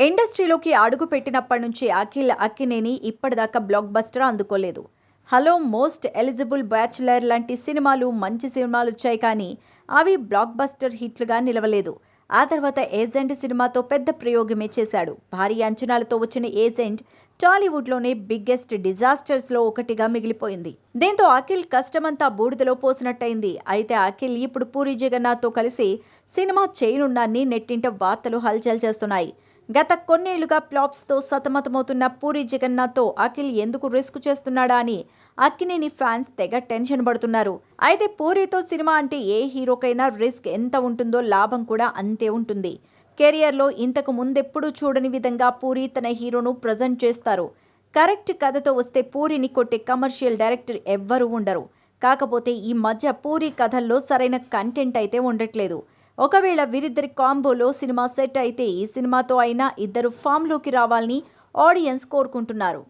ఇండస్ట్రీలోకి అడుగు పెట్టినప్పటి నుంచి అఖిల్ అక్కినేని ఇప్పటిదాకా బ్లాక్ బస్టర్ అందుకోలేదు. హలో, మోస్ట్ ఎలిజిబుల్ బ్యాచులర్ లాంటి సినిమాలు మంచి సినిమాలు వచ్చాయి, కానీ అవి బ్లాక్ బస్టర్ హిట్లుగా నిలవలేదు. ఆ తర్వాత ఏజెంట్ సినిమాతో పెద్ద ప్రయోగమే చేశాడు. భారీ అంచనాలతో వచ్చిన ఏజెంట్ టాలీవుడ్లోనే బిగ్గెస్ట్ డిజాస్టర్స్లో ఒకటిగా మిగిలిపోయింది. దీంతో అఖిల్ కష్టమంతా బూడిదలో పోసినట్టయింది. అయితే అఖిల్ ఇప్పుడు పూరి జగన్నాథ్తో కలిసి సినిమా చేయనున్నాన్ని నెట్టింట వార్తలు హల్చల్ చేస్తున్నాయి. గత కొన్నేళ్లుగా ఫ్లాప్స్తో సతమతమవుతున్న పూరి జగన్నాథ్తో అఖిల్ ఎందుకు రిస్క్ చేస్తున్నాడా అని అక్కినేని ఫ్యాన్స్ తెగ టెన్షన్ పడుతున్నారు. అయితే పూరితో సినిమా అంటే ఏ హీరోకైనా రిస్క్ ఎంత ఉంటుందో లాభం కూడా అంతే ఉంటుంది. కెరియర్లో ఇంతకు ముందెప్పుడూ చూడని విధంగా పూరి తన హీరోను ప్రజెంట్ చేస్తారు. కరెక్ట్ కథతో వస్తే పూరిని కొట్టే కమర్షియల్ డైరెక్టర్ ఎవ్వరూ ఉండరు. కాకపోతే ఈ మధ్య పూరి కథల్లో సరైన కంటెంట్ అయితే ఉండట్లేదు. ఒకవేళ వీరిద్దరి కాంబోలో సినిమా సెట్ అయితే ఈ సినిమాతో అయినా ఇద్దరు ఫామ్లోకి రావాలని ఆడియన్స్ కోరుకుంటున్నారు.